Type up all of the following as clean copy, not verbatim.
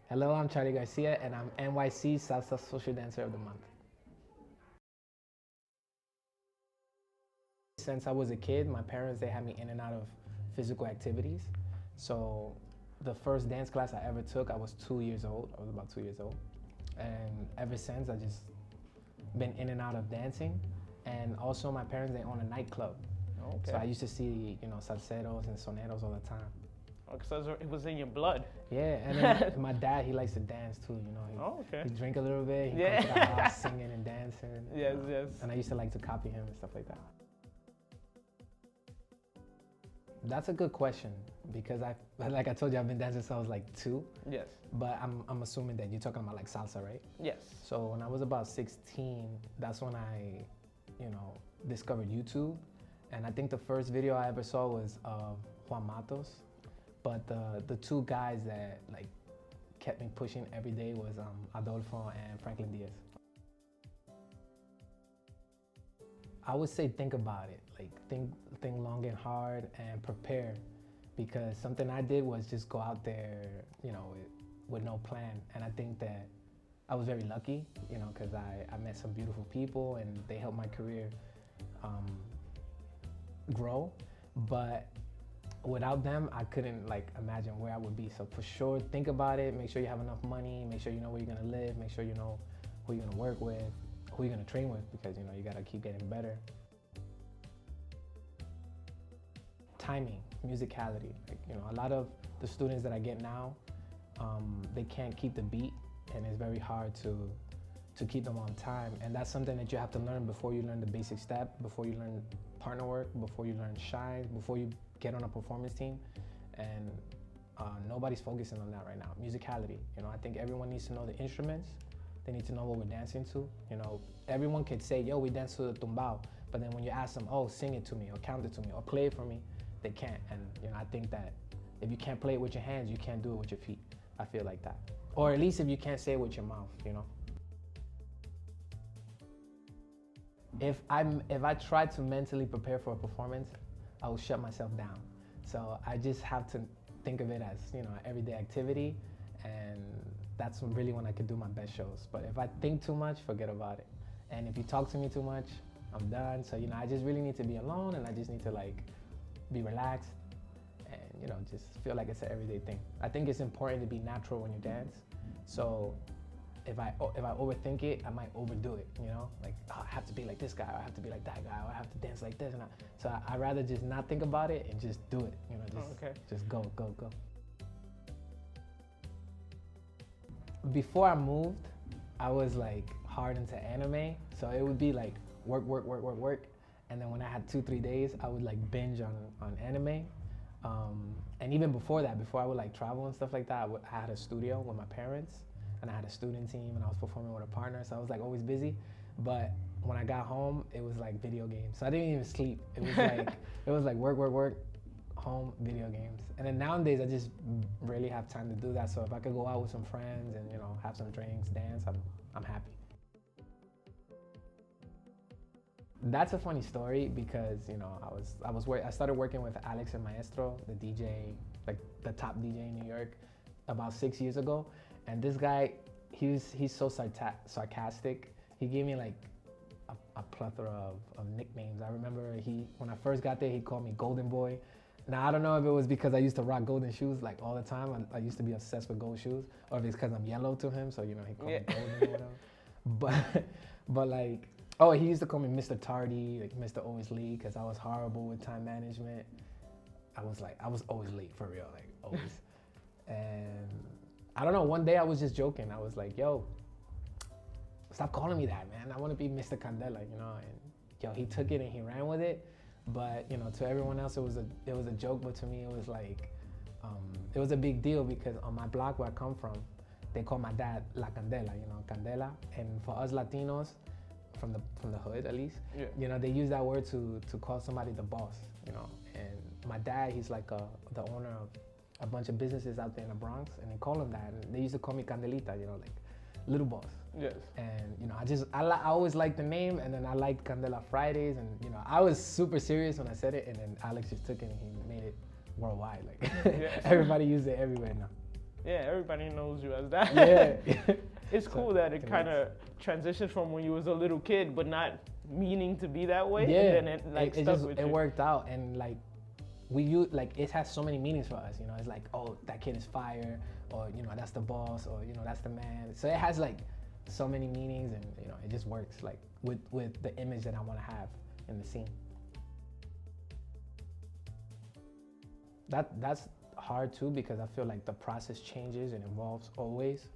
Hello, I'm Charlie Garcia, and I'm NYC Salsa Social Dancer of the Month. Since I was a kid, my parents, they had me in and out of physical activities. So the first dance class I ever took, I was 2 years old. I was about 2 years old. And ever since, I just been in and out of dancing. And also my parents, they own a nightclub. Okay. So I used to see, salseros and soneros all the time. Okay, so it was in your blood. Yeah, and then my dad, he likes to dance too, He drink a little bit, he comes to the house singing and dancing. Yes, yes. And I used to like to copy him and stuff like that. That's a good question because like I told you, I've been dancing since I was like 2. Yes. But I'm assuming that you're talking about like salsa, right? Yes. So when I was about 16, that's when I, discovered YouTube. And I think the first video I ever saw was Juan Matos. But the two guys that like kept me pushing every day was Adolfo and Franklin Diaz. I would say think about it, like think long and hard and prepare, because something I did was just go out there, with no plan. And I think that I was very lucky, because I met some beautiful people and they helped my career grow. But without them, I couldn't like imagine where I would be. So for sure, think about it. Make sure you have enough money. Make sure you know where you're gonna live. Make sure you know who you're gonna work with, who you're gonna train with, because you gotta keep getting better. Timing, musicality. Like, a lot of the students that I get now, they can't keep the beat, and it's very hard to keep them on time. And that's something that you have to learn before you learn the basic step, before you learn partner work, before you learn shine, before you get on a performance team. And nobody's focusing on that right now. Musicality, I think everyone needs to know the instruments. They need to know what we're dancing to. Everyone could say, yo, we dance to the tumbao, but then when you ask them, oh, sing it to me, or count it to me, or play it for me, they can't. And I think that if you can't play it with your hands, you can't do it with your feet. I feel like that. Or at least if you can't say it with your mouth, If I try to mentally prepare for a performance, I will shut myself down. So I just have to think of it as, an everyday activity, and that's really when I could do my best shows. But if I think too much, forget about it. And if you talk to me too much, I'm done. So, I just really need to be alone, and I just need to like be relaxed and, just feel like it's an everyday thing. I think it's important to be natural when you dance. So if I overthink it, I might overdo it, Like, oh, I have to be like this guy, or I have to be like that guy, or I have to dance like this. So I'd rather just not think about it and just do it, just go. Before I moved, I was like hard into anime. So it would be like work. And then when I had 2-3 days, I would like binge on anime. And even before that, before I would like travel and stuff like that, I had a studio with my parents, and I had a student team, and I was performing with a partner. So I was like always busy. But when I got home, it was like video games. So I didn't even sleep. It was like work, home, video games. And then nowadays, I just really have time to do that. So if I could go out with some friends and, have some drinks, dance, I'm happy. That's a funny story because, I started working with Alex and Maestro, the DJ, like the top DJ in New York, about 6 years ago. And this guy, he's so sarcastic. He gave me like a plethora of nicknames. I remember when I first got there, he called me Golden Boy. Now, I don't know if it was because I used to rock golden shoes like all the time. I used to be obsessed with gold shoes, or if it's because I'm yellow to him, so he called me golden or whatever. But like, oh, he used to call me Mr. Tardy, like Mr. Always Late, because I was horrible with time management. I was always late, for real, like always. And I don't know, one day I was just joking. I was like, yo, stop calling me that, man. I want to be Mr. Candela, And yo, he took it and he ran with it. But to everyone else, it was a joke. But to me, it was like, it was a big deal because on my block where I come from, they call my dad La Candela, Candela. And for us Latinos, from the hood at least, they use that word to call somebody the boss, And my dad, he's like the owner of a bunch of businesses out there in the Bronx, and they call him that. And they used to call me Candelita, like little boss. Yes. And I always liked the name, and then I liked Candela Fridays, and I was super serious when I said it, and then Alex just took it and he made it worldwide. Like everybody uses it everywhere now. Yeah, everybody knows you as that. Yeah. It's So, cool that it connects. kind of transitioned from when you was a little kid, but not meaning to be that way. Yeah, And then it like it stuck just with it you. worked out, and like we use like it has so many meanings for us. You know, it's like, oh, that kid is fire, or you know, that's the boss, or you know, that's the man. So it has like so many meanings, and you know, it just works like with the image that I want to have in the scene. That's hard too, because I feel like the process changes and evolves always.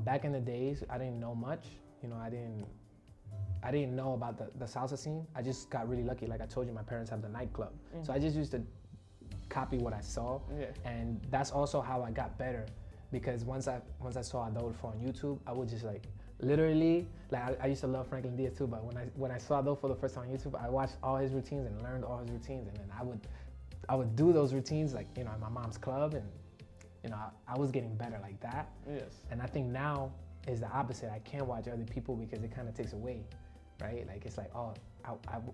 Back in the days, I didn't know much. You know, I didn't know about the salsa scene. I just got really lucky. Like I told you, my parents have the nightclub. So I just used to copy what I saw. Yeah. And that's also how I got better, because once I saw Adolfo on YouTube, I would just like literally, like I used to love Franklin Diaz too, but when I saw Adolfo the first time on YouTube, I watched all his routines and learned all his routines, and then I would do those routines like, you know, at my mom's club, and you know, I was getting better like that. Yes. And I think now is the opposite. I can't watch other people because it kind of takes away, right? Like it's like, oh,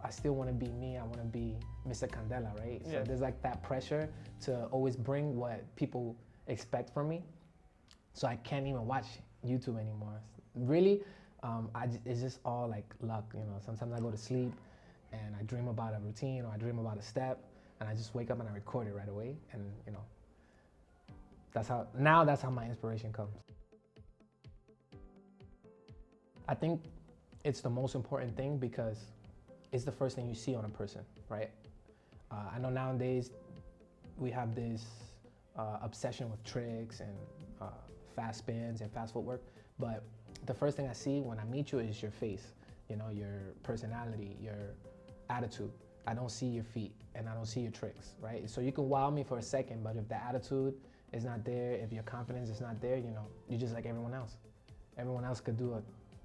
I still want to be me. I want to be Mr. Candela, right? So Yeah. there's like that pressure to always bring what people expect from me. So I can't even watch YouTube anymore. Really, it's just all like luck, you know. Sometimes I go to sleep and I dream about a routine, or I dream about a step, and I just wake up and I record it right away, and you know, that's how my inspiration comes. I think it's the most important thing because it's the first thing you see on a person, right? I know nowadays we have this obsession with tricks and fast spins and fast footwork, but the first thing I see when I meet you is your face, you know, your personality, your attitude. I don't see your feet and I don't see your tricks, right? So you can wow me for a second, but if the attitude is not there, if your confidence is not there, you know, you're just like everyone else. Everyone else could do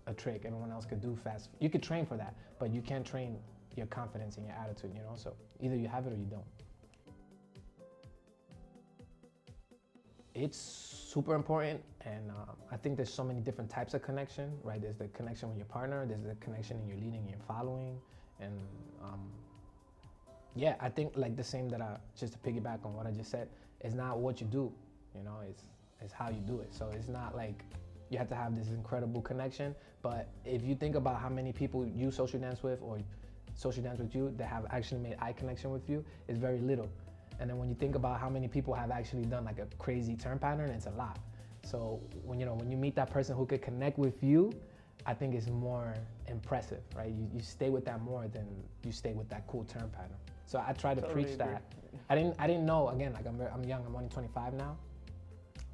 a trick, everyone else could do fast. You could train for that, but you can't train your confidence and your attitude, you know? So either you have it or you don't. It's super important, and I think there's so many different types of connection, right? There's the connection with your partner, there's the connection in your leading and your following, and yeah, I think like the same just to piggyback on what I just said, it's not what you do, you know, it's how you do it. So it's not like you have to have this incredible connection, but if you think about how many people you social dance with or social dance with you that have actually made eye connection with you, it's very little. And then when you think about how many people have actually done like a crazy turn pattern, it's a lot. So when you meet that person who could connect with you, I think it's more impressive, right? You stay with that more than you stay with that cool turn pattern. So I try to Totally preach agree. that. I didn't know, again, like I'm young, I'm only 25 now.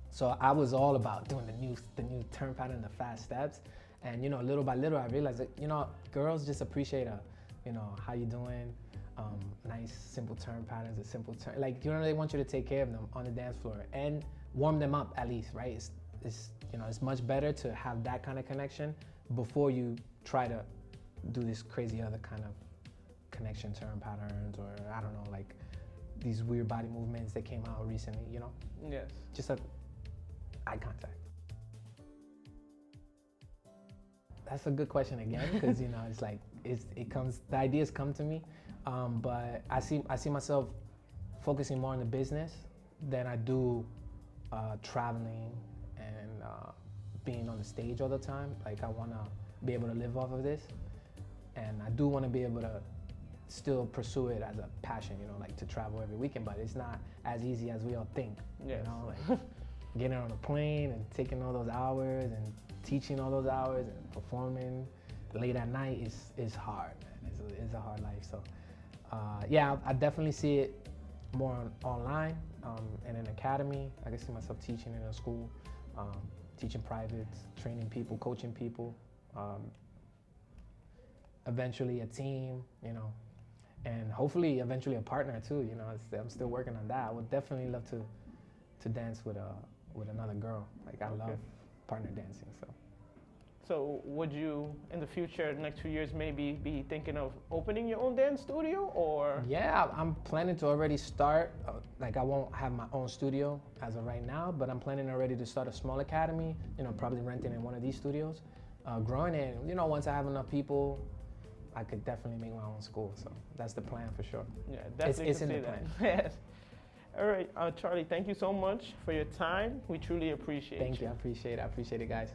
So I was all about doing the new turn pattern, the fast steps. And you know, little by little, I realized that, you know, girls just appreciate how you doing, nice simple turn patterns, a simple turn. Like, you know, they want you to take care of them on the dance floor and warm them up at least, right? It's much better to have that kind of connection before you try to do this crazy other kind of connection turn patterns, or I don't know, like these weird body movements that came out recently, you know? Yes. Just a eye contact. That's a good question again, because you know, it's like the ideas come to me, but I see myself focusing more on the business than I do traveling and being on the stage all the time. Like I want to be able to live off of this, and I do want to be able to still pursue it as a passion, you know, like to travel every weekend, but it's not as easy as we all think. Yes. You know, like getting on a plane and taking all those hours and teaching all those hours and performing late at night is hard, man. It's a hard life. So yeah, I definitely see it more online, in an academy. I can see myself teaching in a school, teaching privates, training people, coaching people, eventually a team, you know, and hopefully eventually a partner too, you know. I'm still working on that. I would definitely love to dance with another girl. Like I love partner dancing, so. So would you, in the future, the next few years, maybe be thinking of opening your own dance studio, or? Yeah, I'm planning to already start, like I won't have my own studio as of right now, but I'm planning already to start a small academy, you know, probably renting in one of these studios, growing it. You know, once I have enough people, I could definitely make my own school. So that's the plan for sure. Yeah, definitely it's can in see the that. plan. Yes. All right, Charlie, thank you so much for your time. We truly appreciate Thank you. I appreciate it, guys.